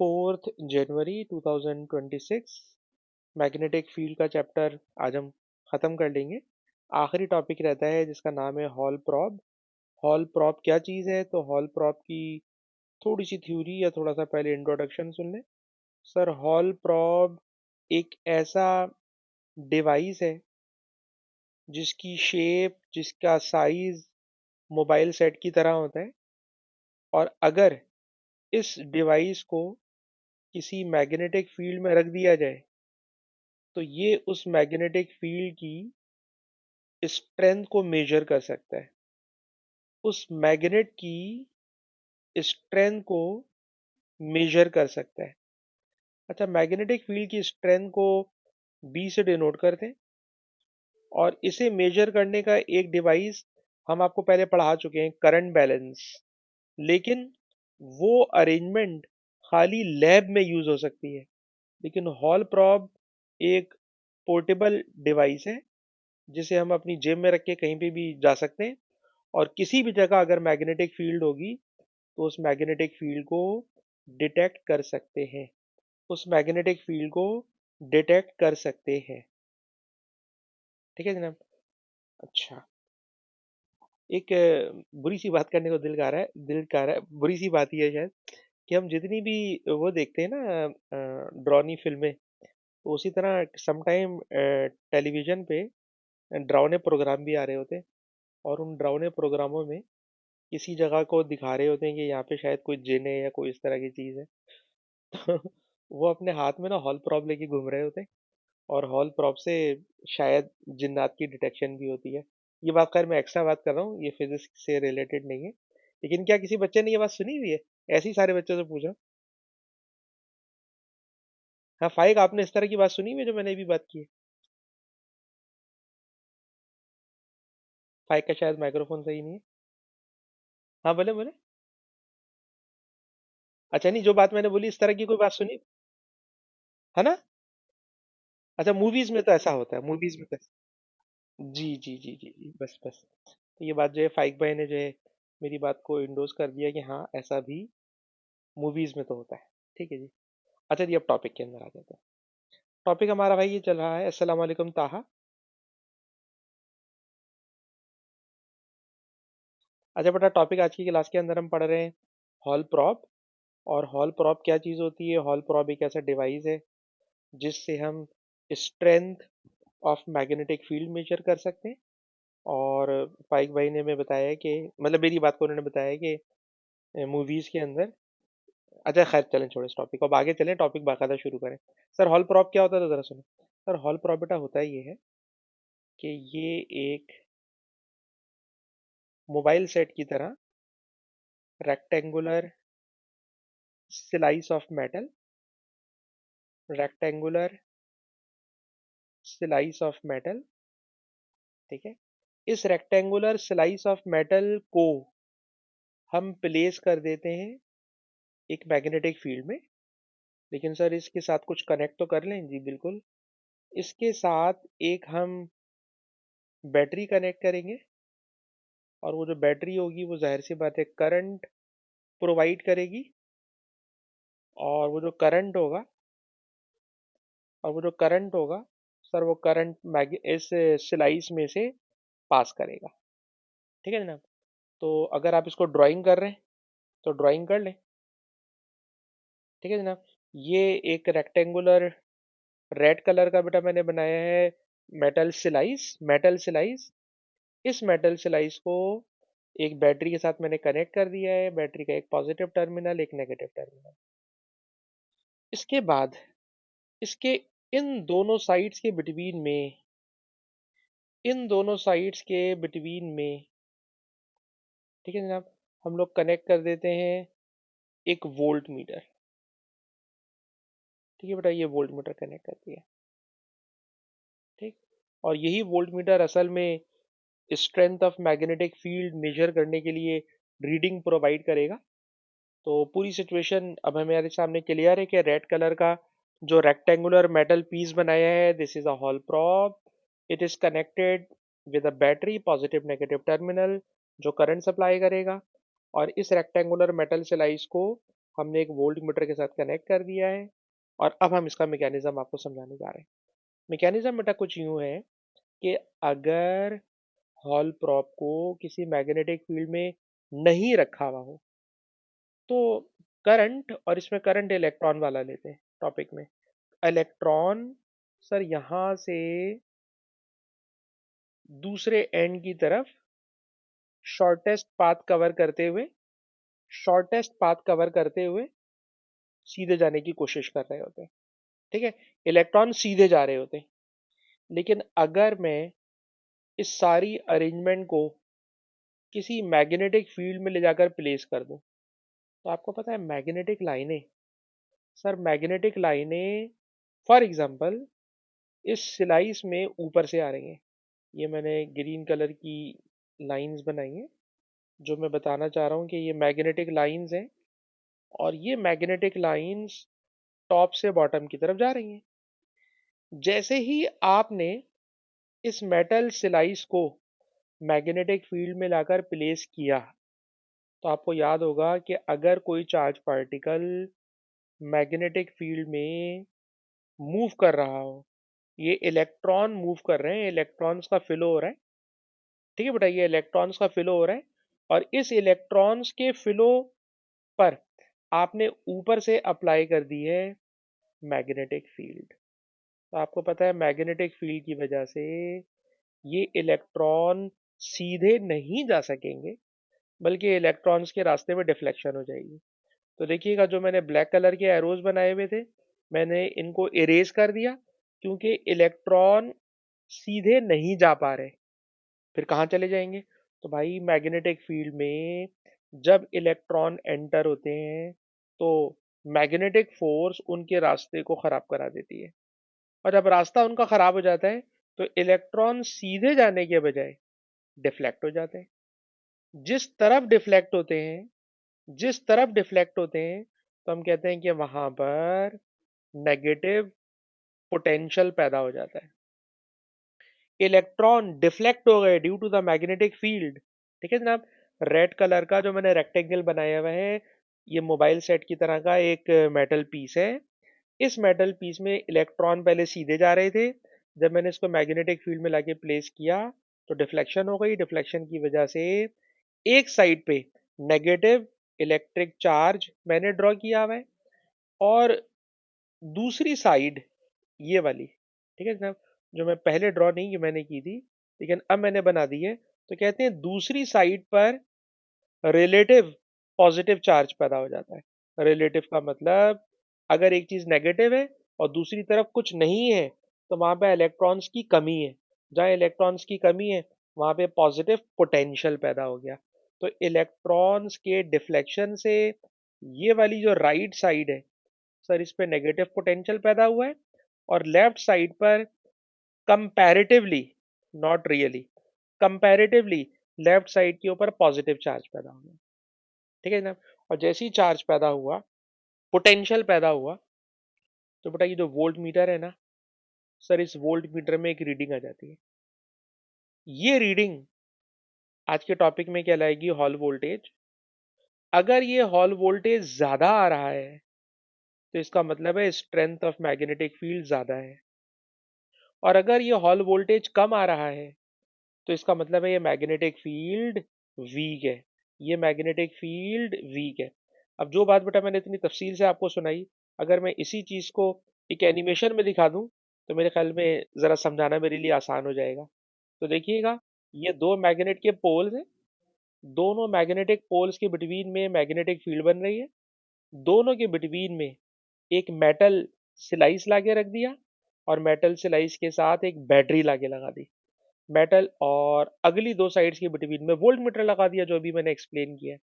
4 जनवरी 2026 magnetic field का chapter आज हम ख़त्म कर लेंगे। आखिरी टॉपिक रहता है जिसका नाम है हॉल प्रॉब। हॉल प्रॉब क्या चीज़ है, तो हॉल प्रॉब की थोड़ी सी थ्योरी या थोड़ा सा पहले इंट्रोडक्शन सुन लें। सर, हॉल प्रॉब एक ऐसा डिवाइस है जिसकी शेप, जिसका साइज मोबाइल सेट की तरह होता है, और अगर इस डिवाइस को किसी मैग्नेटिक फील्ड में रख दिया जाए तो ये उस मैग्नेटिक फील्ड की स्ट्रेंथ को मेजर कर सकता है। उस मैग्नेट की स्ट्रेंथ को मेजर कर सकता है। अच्छा, मैग्नेटिक फील्ड की स्ट्रेंथ को बी से डिनोट करते हैं, और इसे मेजर करने का एक डिवाइस हम आपको पहले पढ़ा चुके हैं, करंट बैलेंस। लेकिन वो अरेंजमेंट खाली लैब में यूज हो सकती है। लेकिन हॉल प्रॉब एक पोर्टेबल डिवाइस है जिसे हम अपनी जेब में रख के कहीं पे भी जा सकते हैं, और किसी भी जगह अगर मैग्नेटिक फील्ड होगी तो उस मैग्नेटिक फील्ड को डिटेक्ट कर सकते हैं। उस मैग्नेटिक फील्ड को डिटेक्ट कर सकते हैं। ठीक है जनाब। अच्छा, एक बुरी सी बात करने को दिल कर रहा है, बुरी सी बात यह है शायद कि हम जितनी भी वो देखते हैं ना ड्रॉनी फिल्में, तो उसी तरह समटाइम टेलीविजन पे डरावने प्रोग्राम भी आ रहे होते हैं, और उन डरावने प्रोग्रामों में किसी जगह को दिखा रहे होते हैं कि यहाँ पे शायद कोई जिन है या कोई इस तरह की चीज़ है। तो वो अपने हाथ में ना हॉल प्रॉब लेके घूम रहे होते हैं, और हॉल प्रॉब से शायद जिन्नात की डिटेक्शन भी होती है। ये बात खैर मैं एक्स्ट्रा बात कर रहा हूँ, ये फिजिक्स से रिलेटेड नहीं है। लेकिन क्या किसी बच्चे ने ये बात सुनी हुई है? ऐसे ही सारे बच्चों से पूछ रहा हूँ। हाँ फाइक, आपने इस तरह की बात सुनी हुई है जो मैंने अभी बात की है? फाइक का शायद माइक्रोफोन सही नहीं है। हाँ बोले बोले। अच्छा, नहीं, जो बात मैंने बोली इस तरह की कोई बात सुनी है ना? अच्छा, मूवीज में तो ऐसा होता है, मूवीज में तो जी जी जी जी जी, बस बस। तो ये बात जो है फाइक भाई ने जो है मेरी बात को इंडोर्स कर दिया कि हाँ ऐसा भी मूवीज में तो होता है। ठीक है जी। अच्छा जी, अब टॉपिक के अंदर आ जाते हैं। टॉपिक हमारा भाई ये चल रहा है, अस्सलाम वालेकुम ताहा। अच्छा बेटा, टॉपिक आज की क्लास के अंदर हम पढ़ रहे हैं हॉल प्रॉप। और हॉल प्रॉप क्या चीज़ होती है? हॉल प्रॉप एक ऐसा डिवाइस है जिससे हम strength of magnetic field measure कर सकते हैं। और फाइक भाई ने हमें बताया कि, मतलब मेरी बात को उन्होंने बताया कि मूवीज के अंदर। अच्छा खैर, चलें छोड़े इस टॉपिक को, अब आगे चलें, टॉपिक बाकायदा शुरू करें। सर, हॉल प्रॉप क्या होता है तो जरा सुनो। सर, हॉल प्रॉप बेटा होता ये है कि ये एक मोबाइल सेट की तरह rectangular slice of metal, rectangular slice of metal, ठीक है। इस रेक्टेंगुलर स्लाइस ऑफ मेटल को हम प्लेस कर देते हैं एक मैग्नेटिक फील्ड में। लेकिन सर इसके साथ कुछ कनेक्ट तो कर लें? जी बिल्कुल। इसके साथ एक हम बैटरी कनेक्ट करेंगे, और वो जो बैटरी होगी वो जाहिर सी बात है करंट प्रोवाइड करेगी। और वो जो करंट होगा और वो जो करंट होगा सर, वो करंट इस स्लाइस में से पास करेगा। ठीक है जनाब। तो अगर आप इसको ड्राइंग कर रहे हैं तो ड्राइंग कर लें। ठीक है जनाब। ये एक रेक्टेंगुलर रेड कलर का बेटा मैंने बनाया है मेटल स्लाइस। इस मेटल स्लाइस को एक बैटरी के साथ मैंने कनेक्ट कर दिया है। बैटरी का एक पॉजिटिव टर्मिनल, एक नेगेटिव टर्मिनल। इसके बाद इसके इन दोनों साइड्स के बिटवीन में इन दोनों साइड्स के बिटवीन में ठीक है जनाब, हम लोग कनेक्ट कर देते हैं एक वोल्ट मीटर। ठीक है बेटा, ये वोल्ट मीटर कनेक्ट कर दिया। ठीक। और यही वोल्ट मीटर असल में strength of magnetic field measure करने के लिए रीडिंग प्रोवाइड करेगा। तो पूरी सिचुएशन अब हमारे सामने क्लियर है कि रेड कलर का जो रेक्टेंगुलर मेटल पीस बनाया है, this is a hall prop. It is connected with a battery, positive negative terminal, जो करंट सप्लाई करेगा। और इस रेक्टेंगुलर मेटल स्लाइस को हमने एक वोल्ट मीटर के साथ कनेक्ट कर दिया है और अब हम इसका मैकेनिज्म आपको समझाने जा रहे हैं। मैकेनिज्म बेटा कुछ यूं है कि अगर हॉल प्रॉप को किसी मैग्नेटिक फील्ड में नहीं रखा हुआ हो तो करंट, और इसमें करंट इलेक्ट्रॉन वाला लेते हैं टॉपिक में। इलेक्ट्रॉन सर यहाँ से दूसरे एंड की तरफ शॉर्टेस्ट पाथ कवर करते हुए शॉर्टेस्ट पाथ कवर करते हुए सीधे जाने की कोशिश कर रहे होते हैं। ठीक है, इलेक्ट्रॉन सीधे जा रहे होते हैं। लेकिन अगर मैं इस सारी अरेंजमेंट को किसी मैग्नेटिक फील्ड में ले जाकर प्लेस कर दूं, तो आपको पता है मैग्नेटिक लाइनें, सर मैग्नेटिक लाइनें फॉर एग्जांपल इस स्लाइस में ऊपर से आ रही हैं। ये मैंने ग्रीन कलर की लाइंस बनाई हैं, जो मैं बताना चाह रहा हूँ कि ये मैग्नेटिक लाइंस हैं और ये मैग्नेटिक लाइंस टॉप से बॉटम की तरफ जा रही हैं। जैसे ही आपने इस मेटल स्लाइस को मैग्नेटिक फील्ड में लाकर प्लेस किया, तो आपको याद होगा कि अगर कोई चार्ज पार्टिकल मैग्नेटिक फील्ड में मूव कर रहा हो, ये इलेक्ट्रॉन मूव कर रहे हैं, इलेक्ट्रॉन्स का फ्लो हो रहा है। ठीक है बेटा, ये इलेक्ट्रॉन्स का फ्लो हो रहा है और इस इलेक्ट्रॉन्स के फ्लो पर आपने ऊपर से अप्लाई कर दी है मैग्नेटिक फील्ड। तो आपको पता है मैग्नेटिक फील्ड की वजह से ये इलेक्ट्रॉन सीधे नहीं जा सकेंगे, बल्कि इलेक्ट्रॉन्स के रास्ते में डिफ्लेक्शन हो जाएगी। तो देखिएगा, जो मैंने ब्लैक कलर के एरोज बनाए हुए थे, मैंने इनको इरेज कर दिया क्योंकि इलेक्ट्रॉन सीधे नहीं जा पा रहे। फिर कहाँ चले जाएंगे? तो भाई मैग्नेटिक फील्ड में जब इलेक्ट्रॉन एंटर होते हैं तो मैग्नेटिक फोर्स उनके रास्ते को खराब करा देती है, और जब रास्ता उनका खराब हो जाता है तो इलेक्ट्रॉन सीधे जाने के बजाय डिफ्लेक्ट हो जाते हैं। जिस तरफ डिफ्लेक्ट होते हैं जिस तरफ डिफ्लेक्ट होते हैं तो हम कहते हैं कि वहां पर नेगेटिव पोटेंशियल पैदा हो जाता है। इलेक्ट्रॉन डिफ्लेक्ट हो गए due to the magnetic field. ठीक है जनाब, रेड कलर का जो मैंने रेक्टेंगल बनाया हुआ है, ये मोबाइल सेट की तरह का एक मेटल पीस है। इस मेटल पीस में इलेक्ट्रॉन पहले सीधे जा रहे थे, जब मैंने इसको मैग्नेटिक फील्ड में लाके प्लेस किया तो डिफ्लेक्शन हो गई। डिफ्लेक्शन की वजह से एक साइड पे नेगेटिव इलेक्ट्रिक चार्ज मैंने ड्रॉ किया हुआ है और दूसरी साइड ये वाली, ठीक है जनाब, जो मैं पहले ड्रॉ नहीं की मैंने की थी लेकिन अब मैंने बना दी है, तो कहते हैं दूसरी साइड पर रिलेटिव पॉजिटिव चार्ज पैदा हो जाता है। रिलेटिव का मतलब अगर एक चीज नेगेटिव है और दूसरी तरफ कुछ नहीं है तो वहां पे इलेक्ट्रॉन्स की कमी है। जहाँ इलेक्ट्रॉन्स की कमी है वहां पे पॉजिटिव पोटेंशियल पैदा हो गया। तो इलेक्ट्रॉन्स के डिफ्लेक्शन से ये वाली जो राइट साइड है सर, इस पे नेगेटिव पोटेंशियल पैदा हुआ है और लेफ्ट साइड पर comparatively, not really, comparatively left side के ऊपर पॉजिटिव चार्ज पैदा हो गया। ठीक है जनाब, और जैसे ही चार्ज पैदा हुआ, पोटेंशियल पैदा हुआ, तो बेटा ये जो वोल्ट मीटर है ना सर, इस वोल्ट मीटर में एक रीडिंग आ जाती है। ये रीडिंग आज के टॉपिक में कहलाएगी हॉल वोल्टेज। अगर ये हॉल वोल्टेज ज्यादा आ रहा है तो इसका मतलब है स्ट्रेंथ ऑफ मैग्नेटिक फील्ड ज्यादा है, और अगर ये हॉल वोल्टेज कम आ रहा है तो इसका मतलब है ये मैग्नेटिक फील्ड वीक है। ये मैग्नेटिक फील्ड वीक है। अब जो बात बेटा मैंने इतनी तफसील से आपको सुनाई, अगर मैं इसी चीज को एक एनिमेशन में दिखा दूं तो मेरे ख्याल में जरा समझाना मेरे लिए आसान हो जाएगा। तो देखिएगा, ये दो मैग्नेट के पोल्स हैं, दोनों मैग्नेटिक पोल्स के बिटवीन में मैग्नेटिक फील्ड बन रही है। दोनों के बिटवीन में एक मेटल स्लाइस लाके रख दिया और मेटल स्लाइस के साथ एक बैटरी लाके लगा दी। मेटल और अगली दो साइड्स के बिटवीन में वोल्ट मीटर लगा दिया, जो अभी मैंने एक्सप्लेन किया है।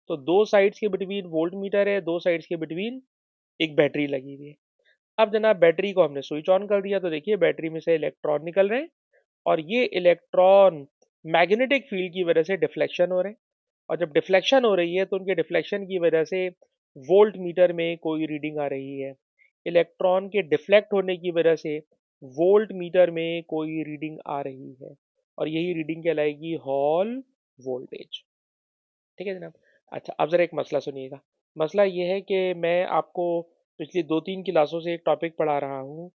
तो दो साइड्स के बिटवीन वोल्ट मीटर है, दो साइड्स के बिटवीन एक बैटरी लगी हुई है। अब जनाब बैटरी को हमने स्विच ऑन कर दिया तो देखिए बैटरी में से इलेक्ट्रॉन निकल रहे हैं और ये इलेक्ट्रॉन मैग्नेटिक फील्ड की वजह से डिफ्लेक्शन हो रहे हैं, और जब डिफ्लेक्शन हो रही है तो उनके डिफ्लेक्शन की वजह से वोल्ट मीटर में कोई रीडिंग आ रही है। इलेक्ट्रॉन के डिफ्लेक्ट होने की वजह से वोल्ट मीटर में कोई रीडिंग आ रही है, और यही रीडिंग कहलाएगी हॉल वोल्टेज। ठीक है जनाब। अच्छा, अब जरा एक मसला सुनिएगा। मसला ये है कि मैं आपको पिछली 2-3 क्लासों से एक टॉपिक पढ़ा रहा हूँ।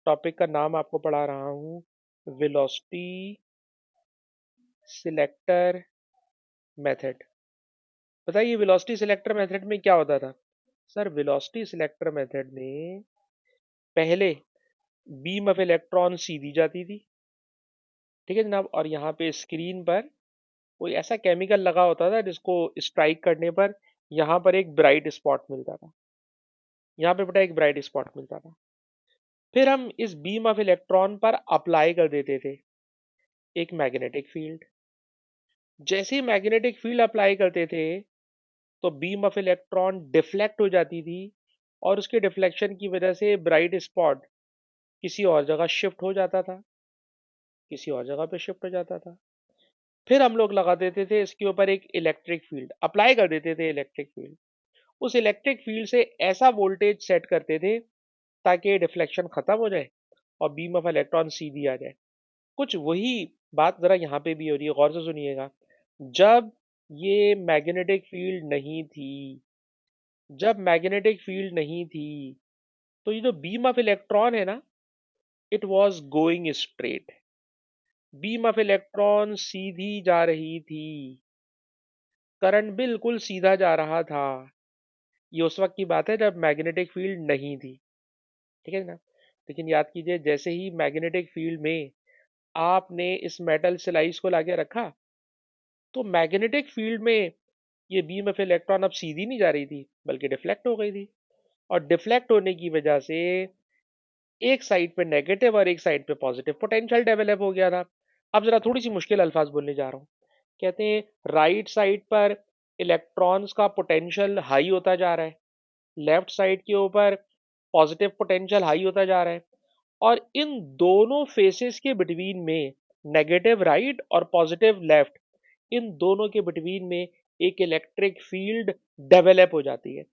टॉपिक का नाम आपको पढ़ा रहा हूँ वेलोसिटी सिलेक्टर मेथड। बताइए वेलोसिटी सिलेक्टर मेथड में क्या होता था? सर वेलोसिटी सिलेक्टर मेथड में पहले बीम ऑफ इलेक्ट्रॉन सीधी जाती थी, ठीक है जनाब, और यहाँ पे स्क्रीन पर कोई ऐसा केमिकल लगा होता था जिसको स्ट्राइक करने पर यहाँ पर एक ब्राइट स्पॉट मिलता था। यहाँ पे बेटा एक ब्राइट स्पॉट मिलता था। फिर हम इस बीम ऑफ इलेक्ट्रॉन पर अप्लाई कर देते थे एक मैग्नेटिक फील्ड। जैसे ही मैग्नेटिक फील्ड अप्लाई करते थे तो बीम ऑफ इलेक्ट्रॉन डिफ्लेक्ट हो जाती थी और उसके डिफ्लेक्शन की वजह से ब्राइट स्पॉट किसी और जगह शिफ्ट हो जाता था, किसी और जगह पे शिफ्ट हो जाता था। फिर हम लोग लगा देते थे इसके ऊपर एक इलेक्ट्रिक फील्ड, अप्लाई कर देते थे इलेक्ट्रिक फील्ड। उस इलेक्ट्रिक फील्ड से ऐसा वोल्टेज सेट करते थे ताकि डिफ्लेक्शन खत्म हो जाए और बीम ऑफ इलेक्ट्रॉन सीधी आ जाए। कुछ वही बात जरा यहाँ पे भी हो रही है, गौर से सुनिएगा। जब ये मैग्नेटिक फील्ड नहीं थी, जब मैग्नेटिक फील्ड नहीं थी, तो ये जो बीम ऑफ इलेक्ट्रॉन है ना, it was going straight. Beam of electron सीधी जा रही थी, करंट बिल्कुल सीधा जा रहा था। ये उस वक्त की बात है जब मैग्नेटिक फील्ड नहीं थी, ठीक है ना। लेकिन याद कीजिए, जैसे ही मैग्नेटिक फील्ड में आपने इस मेटल स्लाइस को लाके रखा, तो मैग्नेटिक फील्ड में ये बीम ऑफ इलेक्ट्रॉन अब सीधी नहीं जा रही थी बल्कि डिफ्लेक्ट हो गई थी। और डिफ्लेक्ट होने की वजह से एक साइड पे नेगेटिव और एक साइड पे पॉजिटिव पोटेंशियल डेवलप हो गया था। अब जरा थोड़ी सी मुश्किल अल्फाज बोलने जा रहा हूँ। कहते हैं राइट साइड पर इलेक्ट्रॉन्स का पोटेंशियल हाई होता जा रहा है, लेफ्ट साइड के ऊपर पॉजिटिव पोटेंशियल हाई होता जा रहा है, और इन दोनों फेसेस के बिटवीन में, नेगेटिव राइट और पॉजिटिव लेफ्ट, इन दोनों के बिटवीन में एक इलेक्ट्रिक फील्ड डेवलप हो जाती है।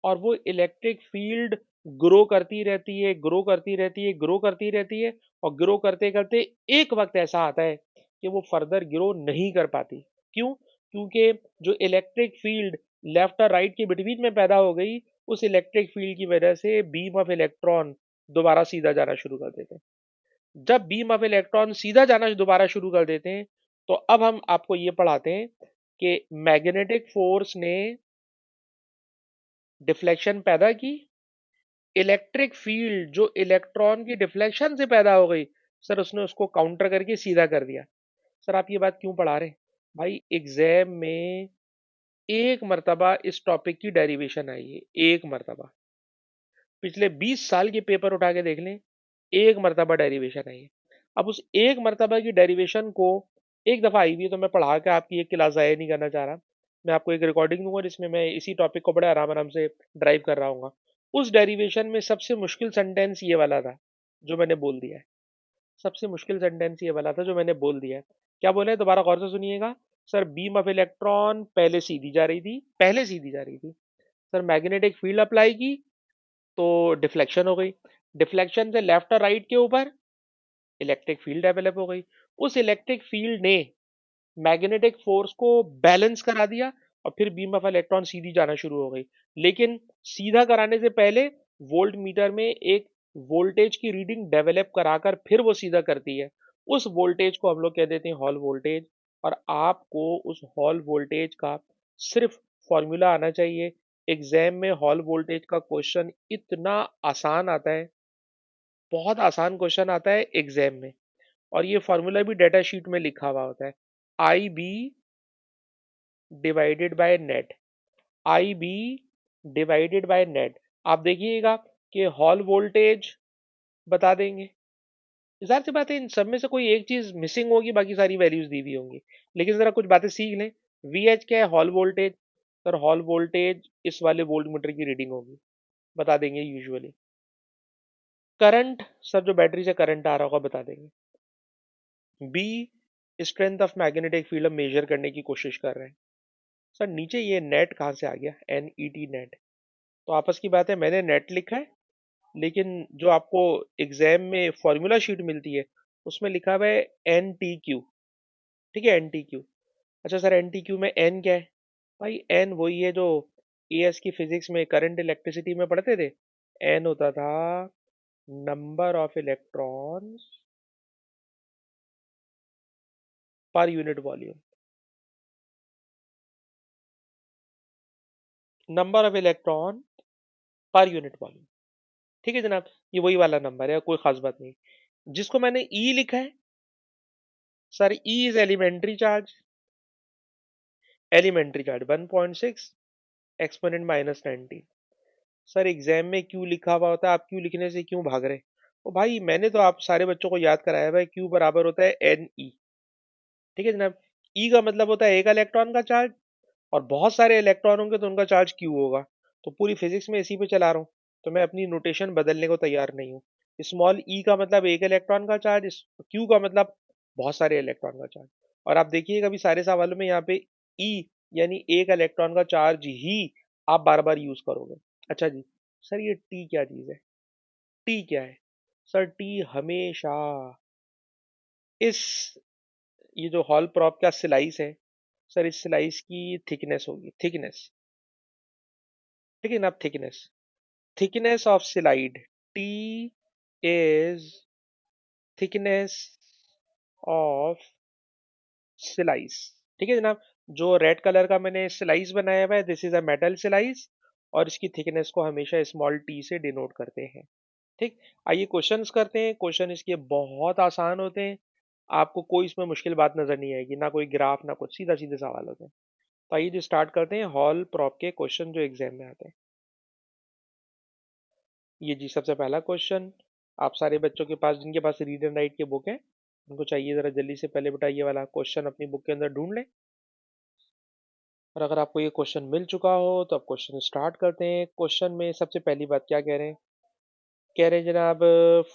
और वो इलेक्ट्रिक फील्ड ग्रो करती रहती है, ग्रो करती रहती है, ग्रो करती रहती है, और ग्रो करते करते एक वक्त ऐसा आता है कि वो फर्दर ग्रो नहीं कर पाती। क्यों? क्योंकि जो इलेक्ट्रिक फील्ड लेफ्ट और राइट के बिटवीन में पैदा हो गई, उस इलेक्ट्रिक फील्ड की वजह से बीम ऑफ इलेक्ट्रॉन दोबारा सीधा जाना शुरू कर देते हैं। जब बीम ऑफ इलेक्ट्रॉन सीधा जाना दोबारा शुरू कर देते हैं, तो अब हम आपको ये पढ़ाते हैं कि मैग्नेटिक फोर्स ने डिफ्लेक्शन पैदा की। इलेक्ट्रिक फील्ड जो इलेक्ट्रॉन की डिफ्लेक्शन से पैदा हो गई, सर उसने उसको काउंटर करके सीधा कर दिया। सर आप ये बात क्यों पढ़ा रहे हैं? भाई एग्जाम में एक मर्तबा इस टॉपिक की डेरिवेशन आई है, एक मर्तबा। पिछले 20 साल के पेपर उठा के देख लें, एक मर्तबा डेरिवेशन आई है। अब उस एक मर्तबा की डेरिवेशन को एक दफ़ा आई हुई है, तो मैं पढ़ा के आपकी एक क्लास ज़ाया नहीं करना चाह रहा। मैं आपको एक रिकॉर्डिंग दूंगा जिसमें मैं इसी टॉपिक को बड़े आराम आराम से ड्राइव कर रहा हूँ। उस डेरिवेशन में सबसे मुश्किल सेंटेंस ये वाला था जो मैंने बोल दिया है। सबसे मुश्किल सेंटेंस ये वाला था जो मैंने बोल दिया है। क्या बोला है, दोबारा गौर से सुनिएगा। सर बीम ऑफ इलेक्ट्रॉन पहले सीधी जा रही थी, पहले सीधी जा रही थी। सर मैग्नेटिक फील्ड अप्लाई की तो डिफ्लेक्शन हो गई। डिफ्लेक्शन से लेफ्ट और राइट के ऊपर इलेक्ट्रिक फील्ड डेवलप हो गई। उस इलेक्ट्रिक फील्ड ने मैग्नेटिक फोर्स को बैलेंस करा दिया और फिर बीम ऑफ इलेक्ट्रॉन सीधी जाना शुरू हो गई। लेकिन सीधा कराने से पहले वोल्ट मीटर में एक वोल्टेज की रीडिंग डेवलप कराकर फिर वो सीधा करती है। उस वोल्टेज को हम लोग कह देते हैं हॉल वोल्टेज। और आपको उस हॉल वोल्टेज का सिर्फ फॉर्मूला आना चाहिए। एग्जाम में हॉल वोल्टेज का क्वेश्चन इतना आसान आता है, बहुत आसान क्वेश्चन आता है एग्जाम में। और ये फॉर्मूला भी डेटा शीट में लिखा हुआ होता है, I B divided by net. I B divided by net. आप देखिएगा कि हॉल वोल्टेज बता देंगे। जाहिर सी बात है इन सब में से कोई एक चीज मिसिंग होगी, बाकी सारी वैल्यूज दी हुई होंगी। लेकिन जरा कुछ बातें सीख लें। वी एच क्या है? Hall voltage. Sir Hall voltage इस वाले वोल्ट मीटर की रीडिंग होगी, बता देंगे यूजुअली। करंट, सर जो बैटरी से करंट आ रहा होगा बता देंगे। B strength of magnetic field हम मेजर करने की कोशिश कर रहे हैं। सर नीचे ये नेट कहाँ से आ गया? N E T net. तो आपस की बात है, मैंने नेट लिखा है, लेकिन जो आपको एग्जाम में फॉर्मूला शीट मिलती है उसमें लिखा हुआ है एन टी क्यू। ठीक है, एन टी क्यू। अच्छा सर एन टी क्यू में एन क्या है? भाई एन वही है जो एएस की फिजिक्स में करंट इलेक्ट्रिसिटी में पढ़ते थे, एन होता था number of electrons per unit volume. Number of electron per unit volume. ठीक है जनाब, ये वही वाला नंबर है, कोई खास बात नहीं। जिसको मैंने ई लिखा है, sir E is elementary charge. Elementary charge 1.6 exponent -19। Sir exam में क्यू लिखा हुआ होता है, आप क्यू लिखने से क्यों भाग रहे? ओ भाई, मैंने तो आप सारे बच्चों को याद कराया भाई, क्यू बराबर होता है एन ई। ठीक है जनाब। ई का मतलब होता है एक इलेक्ट्रॉन का चार्ज, और बहुत सारे इलेक्ट्रॉन होंगे तो उनका चार्ज क्यू होगा। तो पूरी फिजिक्स में इसी पे चला रहा हूँ, तो मैं अपनी नोटेशन बदलने को तैयार नहीं हूँ। स्मॉल ई का मतलब एक इलेक्ट्रॉन का चार्ज, क्यू का मतलब बहुत सारे इलेक्ट्रॉन का चार्ज। और आप देखिएगा अभी सारे सवालों में यहाँ पे ई यानी एक इलेक्ट्रॉन का चार्ज ही आप बार बार यूज करोगे। अच्छा जी, सर ये टी क्या चीज है? टी क्या है? सर टी हमेशा इस, ये जो हॉल प्रॉप का स्लाइस है, सर इस स्लाइस की थिकनेस होगी, थिकनेस। ठीक है ना, thickness, thickness of slide, T is thickness of slice. ठीक है जनाब। जो रेड कलर का मैंने स्लाइस बनाया हुआ है, this is a metal slice, और इसकी थिकनेस को हमेशा स्मॉल टी से डिनोट करते हैं। ठीक। आइए क्वेश्चंस करते हैं। क्वेश्चन इसके बहुत आसान होते हैं, आपको कोई इसमें मुश्किल बात नजर नहीं आएगी, ना कोई ग्राफ ना कुछ, सीधा सीधे सवाल होते हैं। तो आइए जो स्टार्ट करते हैं हॉल प्रॉप के क्वेश्चन जो एग्जाम में आते हैं। ये जी सबसे पहला क्वेश्चन, आप सारे बच्चों के पास जिनके पास रीड एंड राइट की बुक है, उनको चाहिए जरा जल्दी से पहले बेटा ये वाला क्वेश्चन अपनी बुक के अंदर ढूंढ लें। और अगर आपको ये क्वेश्चन मिल चुका हो तो आप क्वेश्चन स्टार्ट करते हैं। क्वेश्चन में सबसे पहली बात क्या कह रहे हैं? कह रहे हैं जनाब,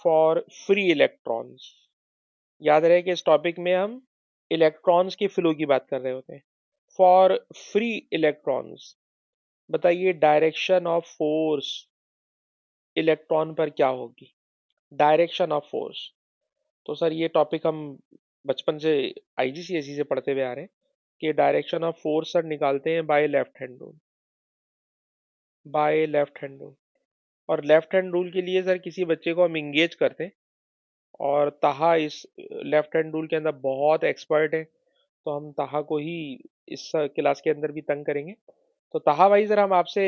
फॉर फ्री इलेक्ट्रॉन्स। याद रहे कि इस टॉपिक में हम इलेक्ट्रॉन्स के फ्लो की बात कर रहे होते हैं। फॉर फ्री इलेक्ट्रॉन्स, बताइए डायरेक्शन ऑफ फोर्स इलेक्ट्रॉन पर क्या होगी? Direction of force. तो सर ये टॉपिक हम बचपन से आईजीसीएसई से पढ़ते हुए आ रहे हैं कि डायरेक्शन ऑफ फोर्स सर निकालते हैं bye left hand rule. Bye left hand rule. और लेफ्ट हैंड रूल के लिए सर किसी बच्चे को हम इंगेज करते हैं, और ताहा इस लेफ्ट हैंड रूल के अंदर बहुत एक्सपर्ट है, तो हम ताहा को ही इस क्लास के अंदर भी तंग करेंगे। तो ताहा भाई जरा हम आपसे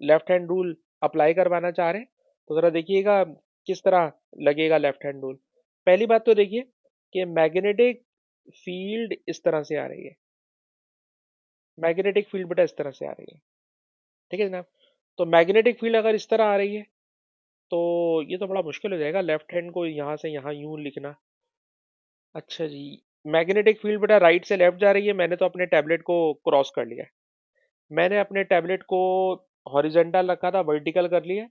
लेफ्ट हैंड रूल अप्लाई करवाना चाह रहे हैं, तो जरा देखिएगा किस तरह लगेगा लेफ्ट हैंड रूल। पहली बात तो देखिए कि मैग्नेटिक फील्ड इस तरह से आ रही है, मैग्नेटिक फील्ड बेटा इस तरह से आ रही है। ठीक है जनाब। तो मैग्नेटिक फील्ड अगर इस तरह आ रही है, तो ये तो बड़ा मुश्किल हो जाएगा लेफ्ट हैंड को यहाँ से यहाँ यूं लिखना। अच्छा जी, मैग्नेटिक फील्ड बेटा राइट से लेफ्ट जा रही है, मैंने तो अपने टैबलेट को क्रॉस कर लिया है। मैंने अपने टैबलेट को हॉरिजेंटल रखा था, वर्टिकल कर लिया,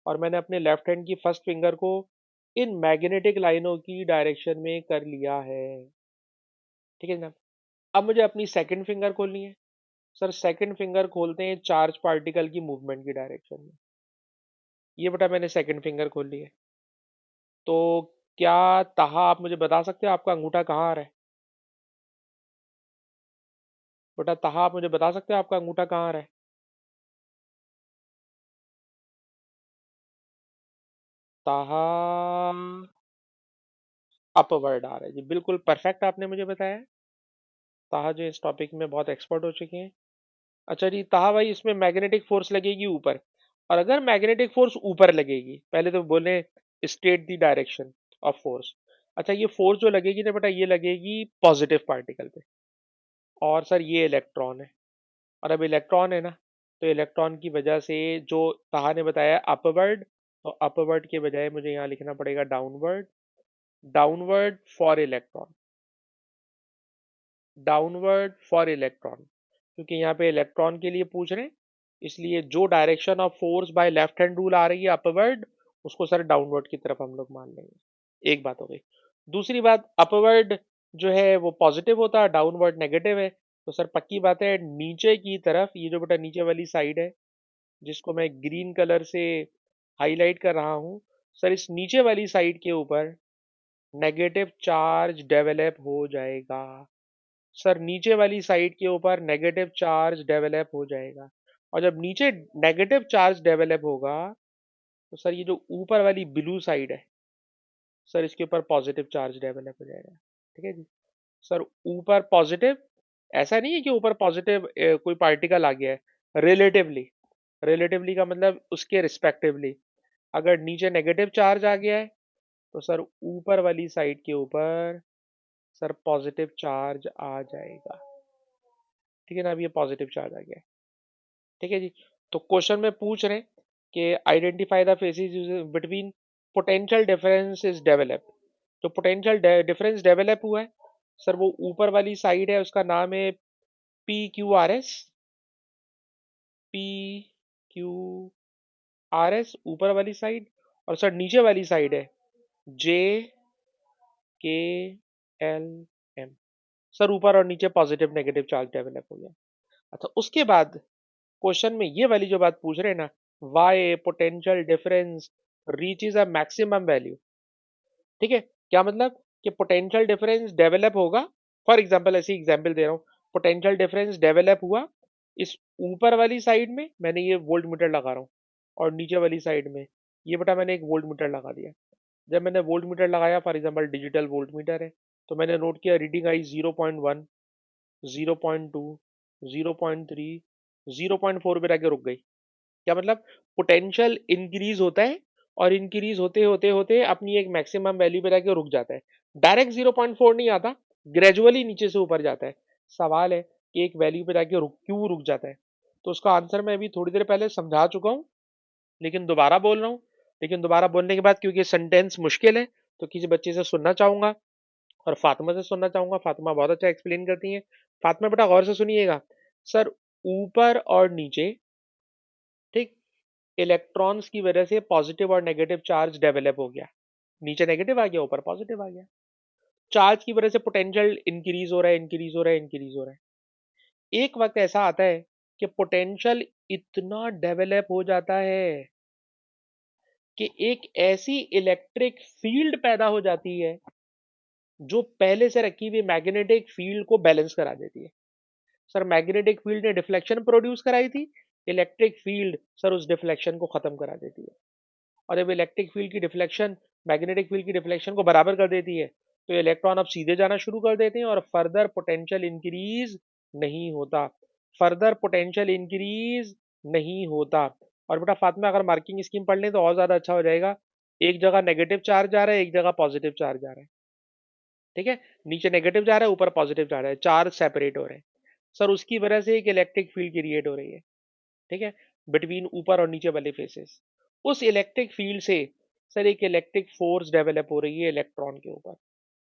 और मैंने अपने लेफ्ट हैंड की फर्स्ट फिंगर को इन मैग्नेटिक लाइनों की डायरेक्शन में कर लिया है। ठीक है जनाब। अब मुझे अपनी सेकंड फिंगर खोलनी है। सर सेकंड फिंगर खोलते हैं चार्ज पार्टिकल की मूवमेंट की डायरेक्शन में। ये बेटा मैंने सेकंड फिंगर खोल ली है। तो क्या ताहा आप मुझे बता सकते हो आपका अंगूठा कहाँ आ रहा है? बेटा ताहा आप मुझे बता सकते हो आपका अंगूठा कहाँ आ रहा है? ताहा अपवर्ड आ रहा है जी, बिल्कुल परफेक्ट आपने मुझे बताया है। ताहा जो इस टॉपिक में बहुत एक्सपर्ट हो चुके हैं। अच्छा जी ताहा भाई, इसमें मैग्नेटिक फोर्स लगेगी ऊपर, और अगर मैग्नेटिक फोर्स ऊपर लगेगी, पहले तो बोले state the direction of force. अच्छा ये फोर्स जो लगेगी ना बेटा, ये लगेगी पॉजिटिव पार्टिकल पे, और सर ये इलेक्ट्रॉन है, और अब इलेक्ट्रॉन है ना, तो इलेक्ट्रॉन की वजह से जो ताहा ने बताया अपवर्ड, तो अपवर्ड के बजाय मुझे यहाँ लिखना पड़ेगा downward. Downward for electron, downward for electron, क्योंकि यहाँ पे इलेक्ट्रॉन के लिए पूछ रहे हैं, इसलिए जो direction of force by left hand rule आ रही है अपवर्ड, उसको सर डाउनवर्ड की तरफ हम लोग मान लेंगे। एक बात हो गई। दूसरी बात, अपवर्ड जो है वो पॉजिटिव होता है, डाउनवर्ड नेगेटिव है, तो सर पक्की बात है नीचे की तरफ, ये जो बेटा नीचे वाली साइड है, जिसको मैं ग्रीन कलर से हाईलाइट कर रहा हूँ, सर इस नीचे वाली साइड के ऊपर नेगेटिव चार्ज डेवलप हो जाएगा। सर नीचे वाली साइड के ऊपर नेगेटिव चार्ज डेवलप हो जाएगा। और जब नीचे नेगेटिव चार्ज डेवलप होगा तो सर ये जो ऊपर वाली ब्लू साइड है सर इसके ऊपर पॉजिटिव चार्ज डेवलप हो जाएगा। ठीक है जी। सर ऊपर पॉजिटिव, ऐसा नहीं है कि ऊपर पॉजिटिव कोई पार्टिकल आ गया है, रिलेटिवली। रिलेटिवली का मतलब उसके रिस्पेक्टिवली। अगर नीचे नेगेटिव चार्ज आ गया है तो सर ऊपर वाली साइड के ऊपर सर पॉजिटिव चार्ज आ जाएगा। ठीक है ना, अब ये पॉजिटिव चार्ज आ गया है। ठीक है जी। तो क्वेश्चन में पूछ रहे हैं कि identify the faces between potential difference is develop. जो पोटेंशियल डिफरेंस डेवलप हुआ है सर वो ऊपर वाली साइड है, उसका नाम है P Q R S. P Q R S ऊपर वाली साइड, और सर नीचे वाली साइड है जे के एल एम। सर ऊपर और नीचे पॉजिटिव नेगेटिव चार्ज डेवलप हो गया। अच्छा, उसके बाद क्वेश्चन में ये वाली जो बात पूछ रहे हैं ना, why potential difference reaches a maximum value. ठीक है, क्या मतलब कि पोटेंशियल डिफरेंस डेवलप होगा। फॉर एग्जांपल ऐसी एग्जांपल दे रहा हूँ, पोटेंशियल डिफरेंस डेवलप हुआ इस ऊपर वाली साइड में, मैंने ये वोल्ट मीटर लगा रहा हूँ, और नीचे वाली साइड में ये बेटा मैंने एक वोल्ट मीटर लगा दिया। जब मैंने वोल्ट मीटर लगाया, for example digital volt meter है, तो मैंने नोट किया रीडिंग आई 0.1, 0.2, 0.3, 0.4 पे जाके रुक गई। क्या मतलब, पोटेंशियल इंक्रीज होता है और इंक्रीज होते होते होते अपनी एक मैक्सिमम वैल्यू पे जाके रुक जाता है। डायरेक्ट 0.4 नहीं आता, ग्रेजुअली नीचे से ऊपर जाता है। सवाल है कि एक वैल्यू पे जाके क्यों रुक जाता है। तो उसका आंसर मैं अभी थोड़ी देर पहले समझा चुका हूँ, लेकिन दोबारा बोल रहा हूँ। लेकिन दोबारा बोलने के बाद क्योंकि सेंटेंस मुश्किल है तो किसी बच्चे से सुनना चाहूंगा, और फातिमा से सुनना चाहूंगा। फातिमा बहुत अच्छा एक्सप्लेन करती है। फातिमा बेटा गौर से सुनिएगा। सर ऊपर और नीचे, ठीक, इलेक्ट्रॉन्स की वजह से पॉजिटिव और नेगेटिव चार्ज डेवलप हो गया। नीचे नेगेटिव आ गया, ऊपर पॉजिटिव आ गया। चार्ज की वजह से पोटेंशियल इंक्रीज हो रहा है, इंक्रीज हो रहा है, इंक्रीज हो रहा है। एक वक्त ऐसा आता है कि पोटेंशियल इतना डेवलप हो जाता है कि एक ऐसी इलेक्ट्रिक फील्ड पैदा हो जाती है जो पहले से रखी हुई मैग्नेटिक फील्ड को बैलेंस करा देती है। सर मैग्नेटिक फील्ड ने डिफ्लेक्शन प्रोड्यूस कराई थी, इलेक्ट्रिक फील्ड सर उस डिफ्लेक्शन को खत्म करा देती है। और जब इलेक्ट्रिक फील्ड की डिफ्लेक्शन मैग्नेटिक फील्ड की डिफ्लेक्शन को बराबर कर देती है तो इलेक्ट्रॉन अब सीधे जाना शुरू कर देते हैं और फर्दर पोटेंशियल इंक्रीज नहीं होता। फर्दर पोटेंशियल इंक्रीज नहीं होता। और बेटा फातिमा अगर मार्किंग स्कीम पढ़ लें तो और ज्यादा अच्छा हो जाएगा। एक जगह नेगेटिव चार्ज जा रहा है, एक जगह पॉजिटिव चार्ज जा रहा है। ठीक है, नीचे नेगेटिव जा रहा है, ऊपर पॉजिटिव जा रहा है, चार्ज सेपरेट हो रहे हैं। सर उसकी वजह से एक इलेक्ट्रिक फील्ड क्रिएट हो रही है। ठीक है, बिटवीन ऊपर और नीचे वाले फेसेस। उस इलेक्ट्रिक फील्ड से सर एक इलेक्ट्रिक फोर्स डेवलप हो रही है इलेक्ट्रॉन के ऊपर।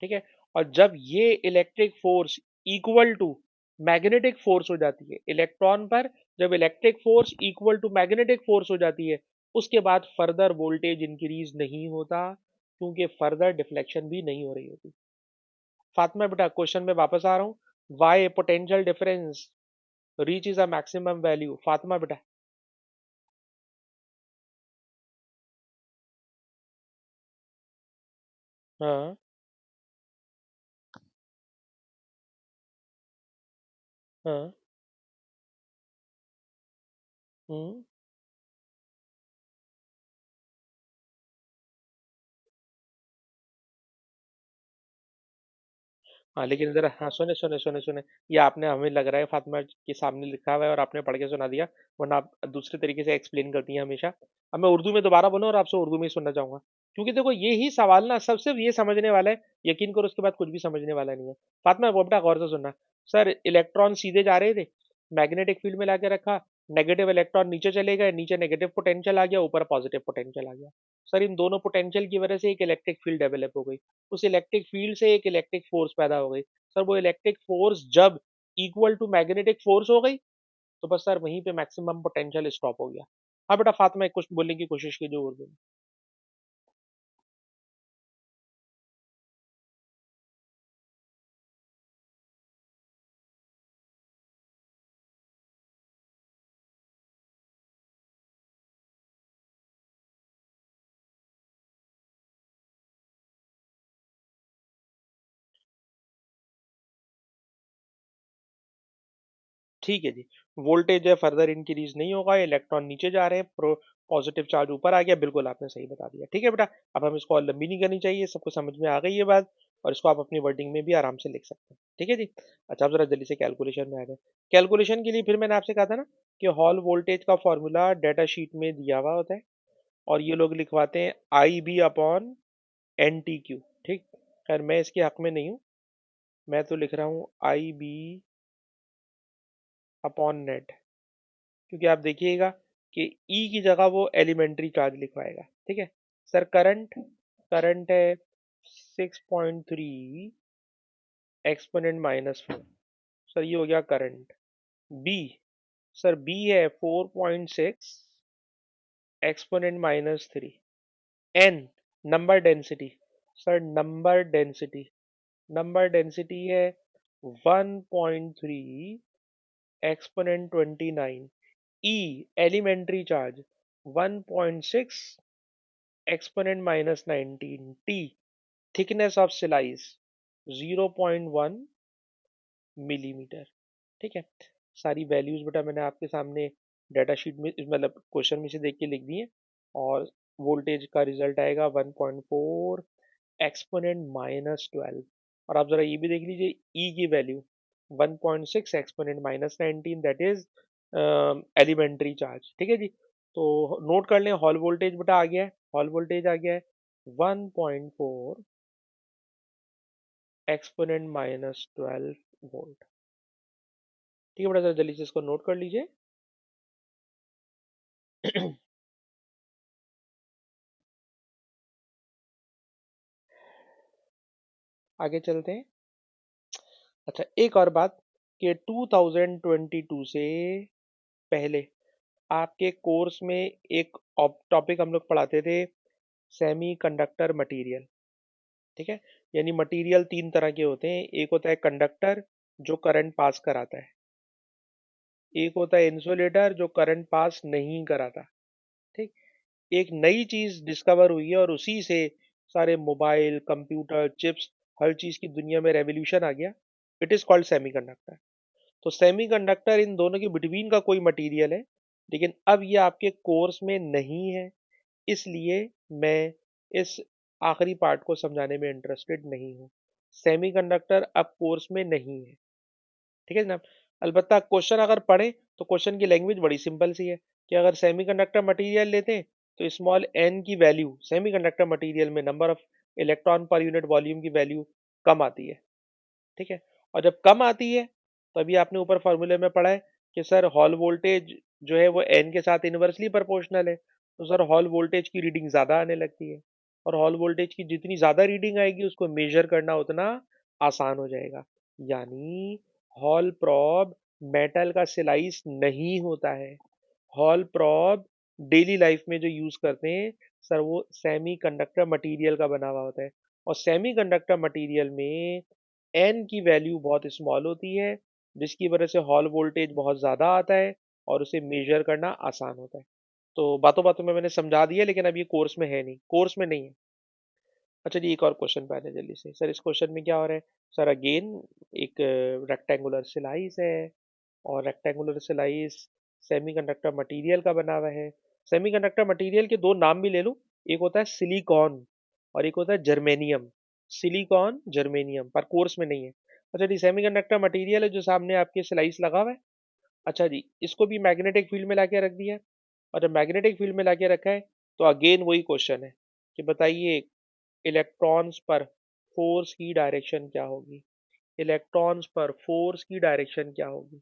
ठीक है, और जब ये electric force equal to magnetic force हो जाती है इलेक्ट्रॉन पर, जब electric force equal to magnetic force हो जाती है, उसके बाद फर्दर वोल्टेज इंक्रीज नहीं होता, क्योंकि फर्दर डिफ्लेक्शन भी नहीं हो रही होती। फातिमा बेटा क्वेश्चन में वापस आ रहा हूँ, why potential difference reach is a maximum value. Fatima बेटा। हाँ। हाँ। हम्म। हाँ लेकिन जरा, हाँ सुने सुने सुने सुने, ये आपने, हमें लग रहा है फातिमा के सामने लिखा हुआ है और आपने पढ़ के सुना दिया, वरना आप दूसरे तरीके से एक्सप्लेन करती हैं हमेशा। अब मैं उर्दू में दोबारा बोलूँ और आपसे उर्दू में ही सुनना चाहूंगा, क्योंकि देखो ये ही सवाल ना सब सिर्फ ये समझने वाला है, यकीन करो उसके बाद कुछ भी समझने वाला नहीं है। फातिमा वो बेटा गौर से सुनना। सर इलेक्ट्रॉन सीधे जा रहे थे, मैग्नेटिक फील्ड में लाके रखा, नेगेटिव इलेक्ट्रॉन नीचे चले गए, नीचे नेगेटिव पोटेंशियल आ गया, ऊपर पॉजिटिव पोटेंशियल आ गया। सर इन दोनों पोटेंशियल की वजह से एक इलेक्ट्रिक फील्ड डेवलप हो गई, उस इलेक्ट्रिक फील्ड से एक इलेक्ट्रिक फोर्स पैदा हो गई। सर वो इलेक्ट्रिक फोर्स जब इक्वल टू मैग्नेटिक फोर्स हो गई तो बस सर वहीं पे मैक्सिमम पोटेंशियल स्टॉप हो गया। हाँ बेटा फातिमा कुछ बोलने की कोशिश कीजिए उर्दू में। ठीक है जी। वोल्टेज है फर्दर इंक्रीज नहीं होगा, इलेक्ट्रॉन नीचे जा रहे हैं, पॉजिटिव चार्ज ऊपर आ गया, बिल्कुल आपने सही बता दिया। ठीक है बेटा, अब हम इसको और लंबी नहीं करनी चाहिए, सबको समझ में आ गई ये बात, और इसको आप अपनी वर्डिंग में भी आराम से लिख सकते हैं। ठीक है जी। अच्छा, आप जरा जल्दी से कैलकुलेशन में आ गए। कैलकुलेशन के लिए फिर मैंने आपसे कहा था ना कि हॉल वोल्टेज का फॉर्मूला डाटा शीट में दिया हुआ होता है, और ये लोग लिखवाते हैं I B upon N T Q. ठीक, खैर मैं इसके हक में नहीं हूँ, मैं तो लिख रहा हूँ आई बी अपॉन नेट, क्योंकि आप देखिएगा कि ई की जगह वो एलिमेंट्री चार्ज लिखवाएगा। ठीक है सर। करंट, करंट है 6.3 एक्सपोनेंट -4, सर ये हो गया करंट। बी, सर बी है 4.6 exponent -3। N, number density, sir number density, number density है 1.3 exponent 29। E, elementary charge 1.6 exponent -19। T, thickness of slice 0.1 millimetre. ठीक है, सारी वैल्यूज बेटा मैंने आपके सामने डाटा शीट में मतलब क्वेश्चन में से देख के लिख दी है, और वोल्टेज का रिजल्ट आएगा 1.4 एक्सपोनेंट -12। और आप जरा ये भी देख लीजिए ई की value 1.6 exponent -19, that is elementary charge. ठीक है जी। तो नोट कर लें, हॉल वोल्टेज बेटा आ गया है, हॉल वोल्टेज आ गया है 1.4 एक्सपोनेंट -12 वोल्ट। ठीक है बेटा, जरा जल्दी से इसको नोट कर लीजिए। आगे चलते हैं। अच्छा, एक और बात कि 2022 से पहले आपके कोर्स में एक टॉपिक हम लोग पढ़ाते थे, सेमी कंडक्टर मटीरियल। ठीक है, यानी मटीरियल तीन तरह के होते हैं, एक होता है कंडक्टर जो करंट पास कराता है, एक होता है इंसुलेटर जो करंट पास नहीं कराता। ठीक, एक नई चीज डिस्कवर हुई है और उसी से सारे मोबाइल, कंप्यूटर, चिप्स, हर चीज की दुनिया में रेवोल्यूशन आ गया। It is called semiconductor. तो सेमीकंडक्टर इन दोनों के बिटवीन का कोई मटेरियल है, लेकिन अब ये आपके कोर्स में नहीं है, इसलिए मैं इस आखिरी पार्ट को समझाने में इंटरेस्टेड नहीं हूँ। सेमीकंडक्टर अब कोर्स में नहीं है। ठीक है जनाब। अलबत्ता क्वेश्चन अगर पढ़ें तो क्वेश्चन की लैंग्वेज बड़ी सिंपल सी है कि अगर सेमीकंडक्टर मटेरियल लेते हैं तो स्मॉल एन की वैल्यू सेमीकंडक्टर मटेरियल में number of electron per unit volume की वैल्यू कम आती है। ठीक है, और जब कम आती है तो अभी आपने ऊपर फॉर्मूले में पढ़ा है कि सर हॉल वोल्टेज जो है वो एन के साथ इनवर्सली प्रोपोर्शनल है, तो सर हॉल वोल्टेज की रीडिंग ज़्यादा आने लगती है, और हॉल वोल्टेज की जितनी ज़्यादा रीडिंग आएगी उसको मेजर करना उतना आसान हो जाएगा। यानी हॉल प्रॉब मेटल का स्लाइस नहीं होता है, हॉल प्रॉब डेली लाइफ में जो यूज़ करते हैं सर वो सेमी कंडक्टर मटीरियल का बना हुआ होता है, और सेमी कंडक्टर मटीरियल में एन की वैल्यू बहुत स्मॉल होती है, जिसकी वजह से हॉल वोल्टेज बहुत ज़्यादा आता है और उसे मेजर करना आसान होता है। तो बातों बातों में मैंने समझा दिया, लेकिन अब ये कोर्स में है नहीं, कोर्स में नहीं है। अच्छा जी, एक और क्वेश्चन पे आते हैं जल्दी से। सर इस क्वेश्चन में क्या हो रहा है? सर अगेन एक रेक्टेंगुलर स्लाइस है, और रेक्टेंगुलर स्लाइस सेमीकंडक्टर मटेरियल का बना हुआ है। सेमीकंडक्टर मटेरियल के दो नाम भी ले लूं, एक होता है सिलिकॉन और एक होता है जर्मेनियम। सिलिकॉन, जर्मेनियम, पर कोर्स में नहीं है। अच्छा जी, सेमीकंडक्टर मटेरियल है जो सामने आपके स्लाइस लगा हुआ है। अच्छा जी, इसको भी मैग्नेटिक फील्ड में लाके रख दिया है, और जब मैग्नेटिक फील्ड में लाके रखा है तो अगेन वही क्वेश्चन है कि बताइए इलेक्ट्रॉन्स पर फोर्स की डायरेक्शन क्या होगी। इलेक्ट्रॉन्स पर फोर्स की डायरेक्शन क्या होगी?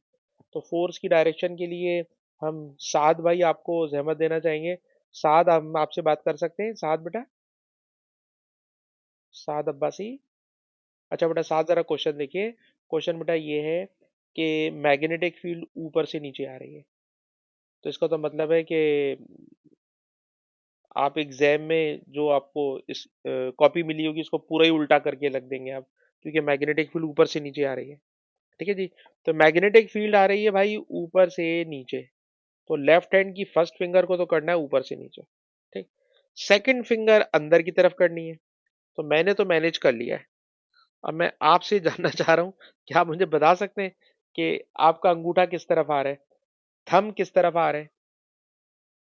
तो फोर्स की डायरेक्शन के लिए हम साद भाई आपको जहमत देना चाहेंगे। साद, हम आपसे बात कर सकते हैं? साद बेटा, साद अब्बासी। अच्छा बेटा साद, जरा क्वेश्चन देखिए। क्वेश्चन बेटा ये है कि मैग्नेटिक फील्ड ऊपर से नीचे आ रही है, तो इसका तो मतलब है कि आप एग्जाम में जो आपको इस कॉपी मिली होगी उसको पूरा ही उल्टा करके रख देंगे आप, क्योंकि मैग्नेटिक फील्ड ऊपर से नीचे आ रही है। ठीक है जी। तो मैग्नेटिक फील्ड आ रही है भाई ऊपर से नीचे, तो लेफ्ट हैंड की फर्स्ट फिंगर को तो करना है ऊपर से नीचे। ठीक, सेकंड फिंगर अंदर की तरफ करनी है, तो मैंने तो मैनेज कर लिया है। अब मैं आपसे जानना चाह रहा हूँ, क्या आप मुझे बता सकते हैं कि आपका अंगूठा किस तरफ आ रहा है, थंब किस तरफ आ रहा है,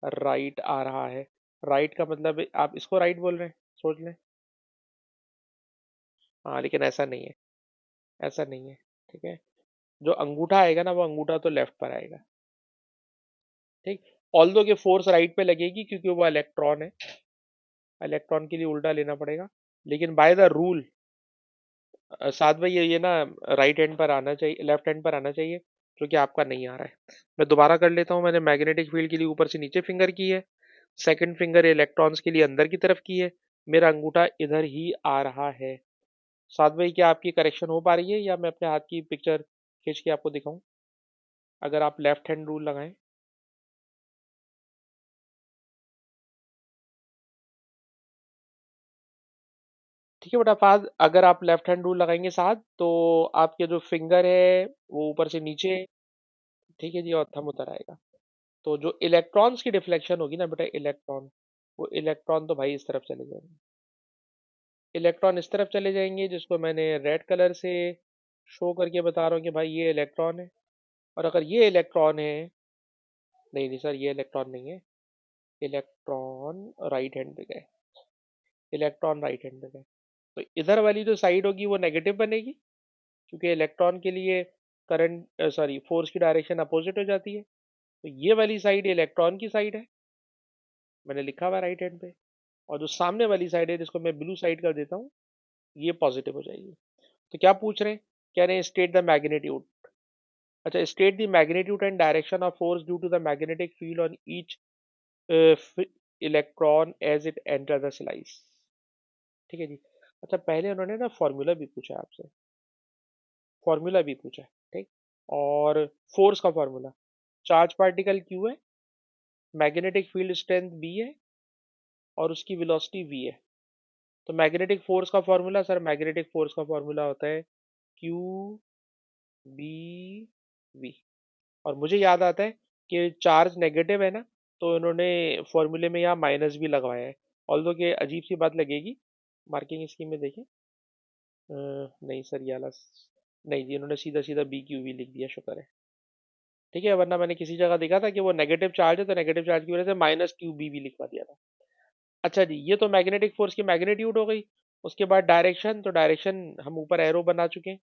राइट आ रहा है। राइट का मतलब आप इसको राइट बोल रहे हैं, सोच लें। हाँ लेकिन ऐसा नहीं है, ऐसा नहीं है। ठीक है, जो अंगूठा आएगा ना वो अंगूठा तो लेफ्ट पर आएगा। ठीक, ऑल्दो के फोर्स राइट पे लगेगी क्योंकि वो इलेक्ट्रॉन है, इलेक्ट्रॉन के लिए उल्टा लेना पड़ेगा। लेकिन बाय द रूल साथ में ये ना राइट हैंड पर आना चाहिए, लेफ्ट हैंड पर आना चाहिए, जो कि आपका नहीं आ रहा है। मैं दोबारा कर लेता हूँ। मैंने मैग्नेटिक फील्ड के लिए ऊपर से नीचे फिंगर की है, सेकंड फिंगर इलेक्ट्रॉन्स के लिए अंदर की तरफ की है, मेरा अंगूठा इधर ही आ रहा है। साथ में क्या आपकी करेक्शन हो पा रही है, या मैं अपने हाथ की पिक्चर खींच के आपको दिखाऊं अगर आप लेफ्ट हैंड रूल लगाएं? ठीक है बेटा फाज, अगर आप लेफ्ट हैंड रूल लगाएंगे साथ तो आपके जो फिंगर है वो ऊपर से नीचे, ठीक है जी, और थंब उतर आएगा। तो जो इलेक्ट्रॉन्स की डिफ्लेक्शन होगी ना बेटा, इलेक्ट्रॉन, वो इलेक्ट्रॉन तो भाई इस तरफ चले जाएंगे, इलेक्ट्रॉन इस तरफ चले जाएंगे, जिसको मैंने रेड कलर से शो करके बता रहा हूँ कि भाई ये इलेक्ट्रॉन है। और अगर ये इलेक्ट्रॉन है, नहीं नहीं सर ये इलेक्ट्रॉन नहीं है, इलेक्ट्रॉन राइट हैंड पे गए, इलेक्ट्रॉन राइट हैंड पे गए, तो इधर वाली जो साइड होगी वो नेगेटिव बनेगी, क्योंकि इलेक्ट्रॉन के लिए करंट सॉरी फोर्स की डायरेक्शन अपोजिट हो जाती है। तो ये वाली साइड इलेक्ट्रॉन की साइड है, मैंने लिखा हुआ राइट हैंड पे। और जो सामने वाली साइड है जिसको मैं ब्लू साइड कर देता हूँ, ये पॉजिटिव हो जाएगी। तो क्या पूछ रहे हैं, कह रहे हैं स्टेट द मैग्नीट्यूड। अच्छा, state the magnitude and direction of force due to the magnetic field on each electron as it enter the slice. ठीक है जी। अच्छा पहले उन्होंने ना फॉर्मूला भी पूछा है आपसे, फॉर्मूला भी पूछा है, ठीक, और फोर्स का फॉर्मूला, चार्ज पार्टिकल क्यू है, मैग्नेटिक फील्ड स्ट्रेंथ बी है, और उसकी वेलोसिटी वी है। तो मैग्नेटिक फोर्स का फॉर्मूला सर, मैग्नेटिक फोर्स का फॉर्मूला होता है क्यू बी वी। और मुझे याद आता है कि चार्ज नेगेटिव है ना, तो इन्होंने फॉर्मूले में यहाँ माइनस भी लगवाया है। ऑल्दो कि अजीब सी बात लगेगी, मार्किंग स्कीम में देखें, नहीं सर ये वाला नहीं जी, इन्होंने सीधा सीधा बी क्यू वी लिख दिया, शुक्र है। ठीक है, वरना मैंने किसी जगह देखा था कि वो नेगेटिव चार्ज है तो नेगेटिव चार्ज की वजह से माइनस क्यू बी भी लिखवा दिया था। अच्छा जी, ये तो मैग्नेटिक फोर्स की मैग्नीट्यूड हो गई। उसके बाद डायरेक्शन, तो डायरेक्शन हम ऊपर एरो बना चुके हैं,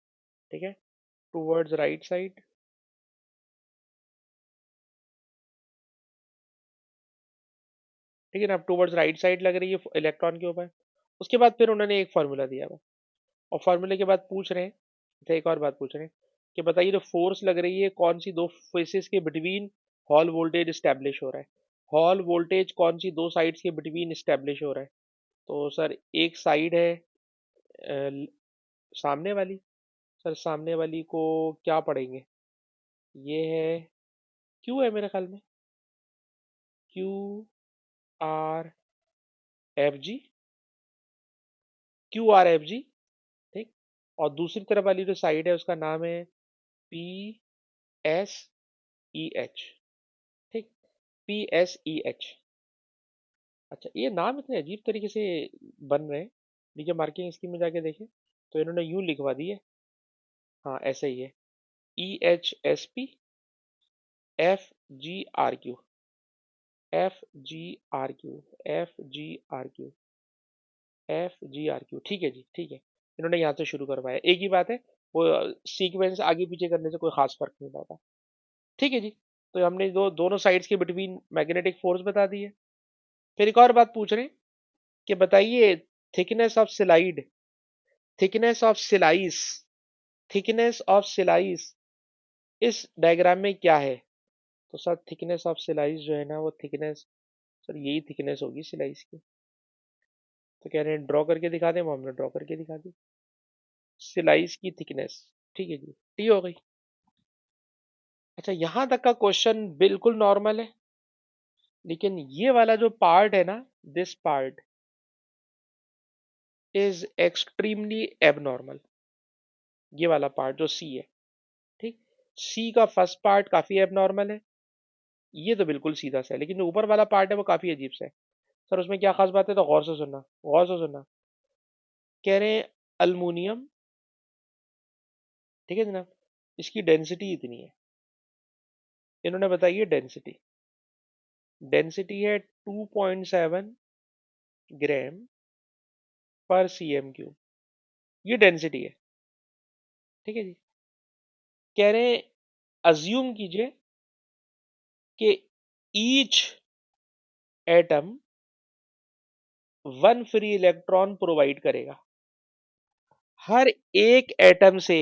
ठीक है, टूवर्ड्स राइट साइड। ठीक है ना, टूवर्ड्स राइट साइड लग रही है इलेक्ट्रॉन के ऊपर। उसके बाद फिर उन्होंने एक फार्मूला दिया हुआ, और फार्मूले के बाद पूछ रहे हैं, अच्छा एक और बात पूछ रहे हैं कि बताइए जो फोर्स लग रही है कौन सी दो फेसेस के बिटवीन हॉल वोल्टेज स्टैब्लिश हो रहा है, हॉल वोल्टेज कौन सी दो साइड्स के बिटवीन स्टैब्लिश हो रहा है। तो सर एक साइड है सामने वाली, सर सामने वाली को क्या पढ़ेंगे, ये है क्यू है मेरे ख्याल में, Q R F G, Q R F G, ठीक। और दूसरी तरफ वाली जो साइड है उसका नाम है पी एस ई एच, ठीक, पी एस ई एच। अच्छा ये नाम इतने अजीब तरीके से बन रहे हैं, नीचे मार्किंग स्कीम में जाके देखें तो इन्होंने यूं लिखवा दी है, हाँ ऐसे ही है, E H S P F G R Q, F G R Q, F G R Q, F G R Q, ठीक है जी, ठीक है। इन्होंने यहाँ से शुरू करवाया, एक ही बात है, वो सीक्वेंस आगे पीछे करने से कोई खास फर्क नहीं पड़ता। ठीक है जी। तो हमने दोनों साइड्स के बिटवीन मैग्नेटिक फोर्स बता दी है। फिर एक और बात पूछ रहे हैं कि बताइए thickness of slide, thickness of slice, thickness of slice इस डायग्राम में क्या है। तो सर थिकनेस ऑफ स्लाइस जो है ना, वो थिकनेस, सर यही थिकनेस होगी स्लाइस की। तो कह रहे हैं ड्रॉ करके दिखा दें, वो हमने ड्रॉ करके दिखा दी, स्लाइस की थिकनेस। ठीक है जी, टी हो गई। अच्छा यहां तक का क्वेश्चन बिल्कुल नॉर्मल है, लेकिन ये वाला जो पार्ट है ना, this part is extremely abnormal, ये वाला पार्ट जो सी है, ठीक, सी का फर्स्ट पार्ट काफी एबनॉर्मल है, ये तो बिल्कुल सीधा सा है, लेकिन जो ऊपर वाला पार्ट है वो काफी अजीब सा है। सर उसमें क्या खास बात है, तो गौर से सुनना, गौर से सुनना। कह रहे हैं अल्मीनियम, ठीक है जनाब, इसकी डेंसिटी इतनी है। इन्होंने बताई है डेंसिटी। डेंसिटी है 2.7 ग्राम पर cm3। ये डेंसिटी है। ठीक है जी। कह रहे हैं अज्यूम कीजिए कि each atom 1 free electron provide करेगा। हर एक एटम से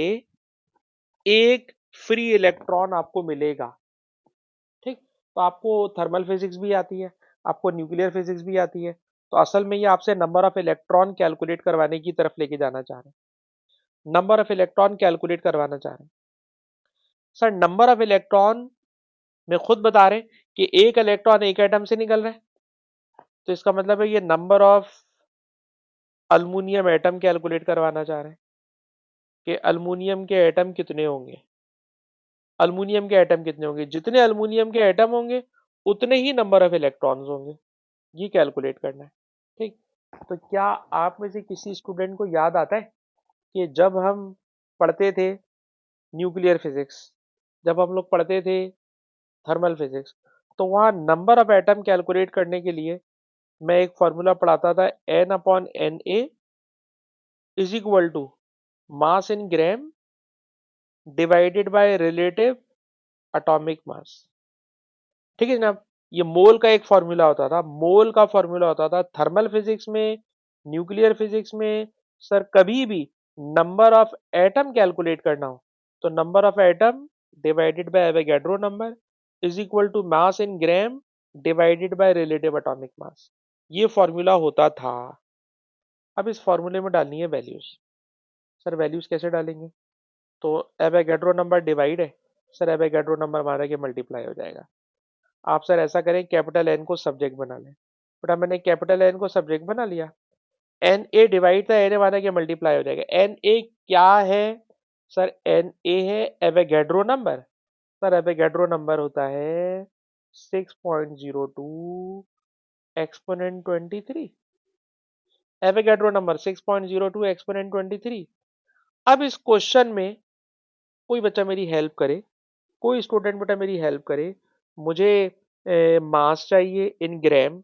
एक फ्री इलेक्ट्रॉन आपको मिलेगा। ठीक। तो आपको थर्मल फिजिक्स भी आती है, आपको न्यूक्लियर फिजिक्स भी आती है। तो असल में ये आपसे नंबर ऑफ इलेक्ट्रॉन कैलकुलेट करवाने की तरफ लेके जाना चाह रहे हैं। नंबर ऑफ इलेक्ट्रॉन कैलकुलेट करवाना चाह रहे हैं। सर नंबर ऑफ इलेक्ट्रॉन में खुद बता रहे हैं कि एक इलेक्ट्रॉन एक एटम से निकल रहा है। तो इसका मतलब है ये number of aluminium atom calculate करवाना चाह रहे हैं कि अल्मुनियम के एटम कितने होंगे। अल्मुनियम के एटम कितने होंगे, जितने अल्मुनियम के एटम होंगे उतने ही नंबर ऑफ इलेक्ट्रॉन्स होंगे। ये कैलकुलेट करना है। ठीक। तो क्या आप में से किसी स्टूडेंट को याद आता है कि जब हम पढ़ते थे न्यूक्लियर फिजिक्स, जब हम लोग पढ़ते थे थर्मल फिजिक्स, तो वहाँ नंबर ऑफ एटम कैलकुलेट करने के लिए मैं एक फॉर्मूला पढ़ाता था, N/Na is equal to mass in gram divided by relative atomic mass. ठीक है जनाब। ये मोल का एक फॉर्मूला होता था, मोल का फॉर्मूला होता था थर्मल फिजिक्स में, न्यूक्लियर फिजिक्स में। सर कभी भी नंबर ऑफ एटम कैलकुलेट करना हो तो number of atom divided by Avogadro number is equal to mass in gram divided by relative atomic mass. ये फॉर्मूला होता था। अब इस फॉर्मूले में डालनी है वैल्यूज। सर वैल्यूज कैसे डालेंगे? तो एवोगैड्रो नंबर डिवाइड है, सर एवोगैड्रो नंबर माना कि मल्टीप्लाई हो जाएगा। आप सर ऐसा करें कैपिटल एन को सब्जेक्ट बना लें। बेटा मैंने कैपिटल एन को सब्जेक्ट बना लिया। एन ए डिवाइड था, एन ए माना कि मल्टीप्लाई हो जाएगा। एन ए क्या है? सर एन ए है Avogadro number. Sir Avogadro number होता है 6.02 एक्सपोनेंट 23। Avogadro number 6.02 exponent 23। अब इस क्वेश्चन में कोई बच्चा मेरी हेल्प करे, कोई स्टूडेंट बेटा मेरी हेल्प करे। मुझे मास चाहिए इन ग्राम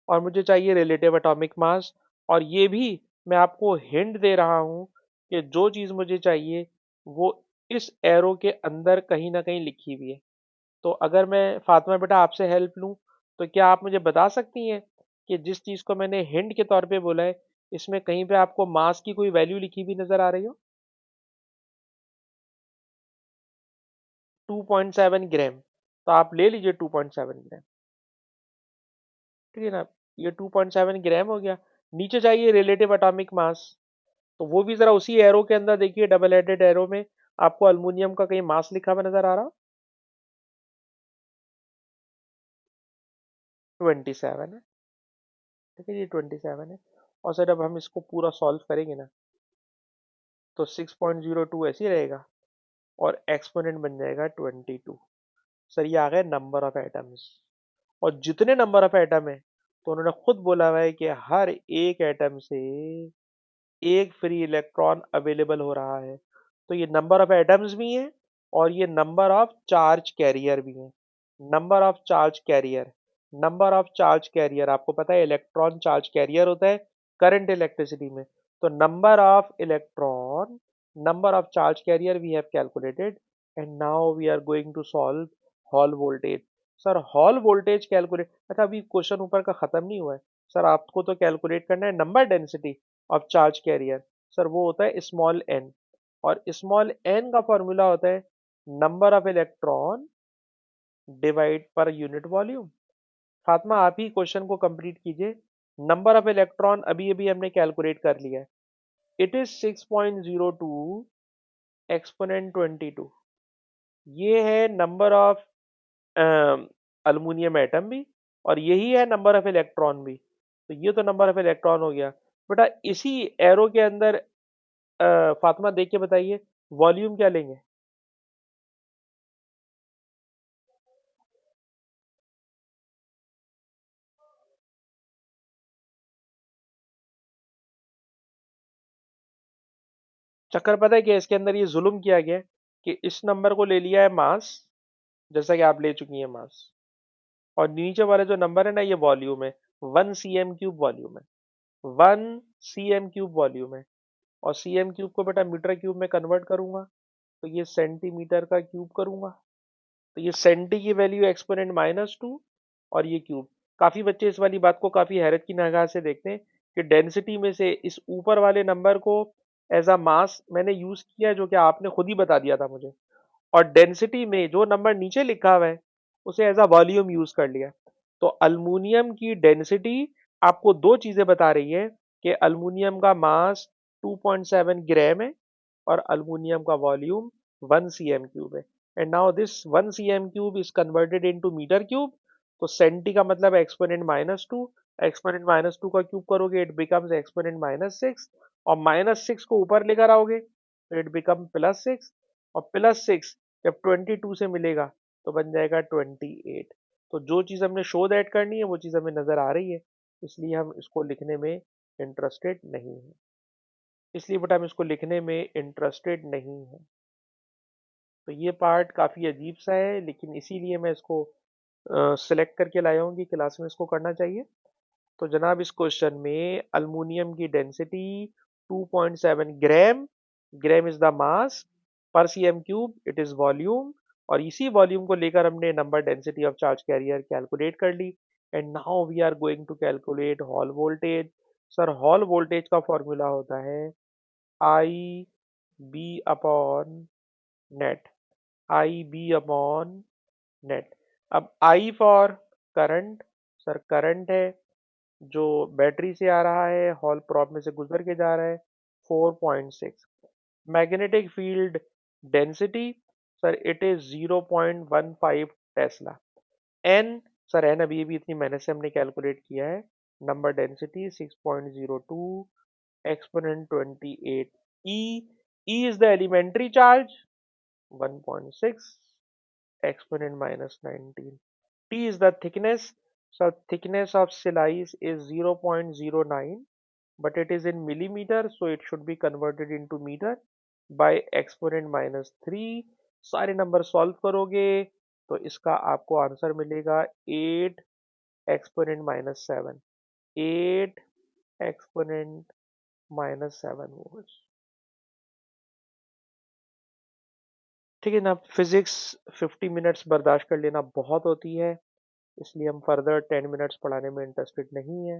और मुझे चाहिए रिलेटिव एटॉमिक मास। और ये भी मैं आपको हिंट दे रहा हूं कि जो चीज मुझे चाहिए वो इस एरो के अंदर कहीं ना कहीं लिखी हुई है। तो अगर मैं फातिमा बेटा आपसे हेल्प लूं तो क्या आप मुझे बता सकती हैं कि जिस चीज को मैंने हिंट के तौर पे बोला है इसमें कहीं पे आपको मास की कोई वैल्यू लिखी हुई नजर आ रही हो? 2.7 ग्राम। तो आप ले लीजिए 2.7 ग्राम। ठीक है ना। ये 2.7 ग्राम हो गया। नीचे चाहिए रिलेटिव एटॉमिक मास। तो वो भी जरा उसी एरो के अंदर देखिए, डबल हेडेड एरो में आपको अल्मीनियम का कहीं मास लिखा हुआ नजर आ रहा? 27 है। ठीक है जी 27 है। और सर अब हम इसको पूरा सॉल्व करेंगे ना तो 6.02 ऐसे ही रहेगा और एक्सपोनेंट बन जाएगा 22। सर ये आ गए नंबर ऑफ एटम्स। और जितने नंबर ऑफ एटम है तो उन्होंने खुद बोला हुआ है कि हर एक एटम से एक फ्री इलेक्ट्रॉन अवेलेबल हो रहा है। तो ये नंबर ऑफ एटम्स भी हैं और ये नंबर ऑफ चार्ज कैरियर भी हैं। Number of charge career, number of charge career आपको पता है इलेक्ट्रॉन चार्ज कैरियर होता है करंट इलेक्ट्रिसिटी में। तो number of electron, number of charge carrier we have calculated and now we are going to solve Hall voltage. Sir Hall voltage calculate, अच्छा अभी question ऊपर का खत्म नहीं हुआ है। सर आपको तो कैलकुलेट करना है number density of charge career. Sir वो होता है स्मॉल एन, और स्मॉल एन का फॉर्मूला होता है number of electron divide per unit volume. Fatima आप ही क्वेश्चन को कंप्लीट कीजिए। नंबर ऑफ इलेक्ट्रॉन अभी अभी हमने कैलकुलेट कर लिया है। It is 6.02 exponent 22। ये है नंबर ऑफ अल्मीनियम एटम भी और यही है नंबर ऑफ इलेक्ट्रॉन भी। तो ये तो नंबर ऑफ इलेक्ट्रॉन हो गया। बेटा इसी एरो के अंदर फातिमा देख के बताइए वॉल्यूम क्या लेंगे? चक्कर पता है कि इसके अंदर ये जुल्म किया गया है। कि इस नंबर को ले लिया है मास, जैसा कि आप ले चुकी हैं मास, और नीचे वाला जो नंबर है ना ये वॉल्यूम है, 1 cm³ वॉल्यूम है, 1 cm³ वॉल्यूम है। और cm³ को बेटा मीटर क्यूब में कन्वर्ट करूंगा तो ये सेंटीमीटर का क्यूब करूंगा, तो ये सेंटी की वैल्यू एक्सपोनेंट -2 और ये क्यूब। काफी बच्चे इस वाली बात को काफी हैरत की निगाह से देखते हैं कि डेंसिटी में से इस ऊपर वाले नंबर को एज अ मास मैंने यूज किया है, जो कि आपने खुद ही बता दिया था मुझे, और डेंसिटी में जो नंबर नीचे लिखा हुआ है उसे एज अ वॉल्यूम यूज कर लिया। तो अल्मीनियम की डेंसिटी आपको दो चीजें बता रही है कि अल्मीनियम का मास 2.7 ग्राम है और अल्मीनियम का वॉल्यूम 1 cm³ है। And now this 1 cm³ is converted into metre cube. तो सेंटी का मतलब एक्सपोनेंट -2, एक्सपोनेंट -2 का क्यूब करोगे इट बिकम्स एक्सपोनेंट -6, और -6 को ऊपर लेकर आओगे तो इट बिकम +6, और +6 जब 22 से मिलेगा तो बन जाएगा 28। तो जो चीज़ हमने शो दैट करनी है वो चीज़ हमें नज़र आ रही है, इसलिए हम इसको लिखने में इंटरेस्टेड नहीं है, इसलिए बेटा हम इसको लिखने में इंटरेस्टेड नहीं है। तो ये पार्ट काफ़ी अजीब सा है, लेकिन इसीलिए मैं इसको सिलेक्ट करके लाया हूँ कि क्लास में इसको करना चाहिए। तो जनाब इस क्वेश्चन में अल्मीनियम की density 2.7 gram, gram is the mass, पर cm³ इट इज वॉल्यूम, और इसी वॉल्यूम को लेकर हमने number density of charge carrier calculate कर ली। And now we are going to calculate Hall voltage. Sir Hall voltage का फॉर्मूला होता है I B upon net, I B upon net. अब I for current, sir current है जो battery से आ रहा है, हॉल प्रॉप में से गुजर के जा रहा है, 4.6। Magnetic field density, sir it is 0.15 tesla. N, sir n अभी भी इतनी मेहनत से हमने कैलकुलेट किया है। Number density 6.02 exponent 28। E, e is the elementary charge 1.6 exponent -19. T is the thickness. So thickness of silice is 0.09, but it is in millimeter, so it should be converted into meter by exponent -3। सारे number solve करोगे तो इसका आपको answer मिलेगा 8 exponent -7, 8 exponent -7 volt. ठीक है ना, physics 50 minutes बर्दाश्त कर लेना बहुत होती है, इसलिए हम फर्दर 10 मिनट्स पढ़ाने में इंटरेस्टेड नहीं है।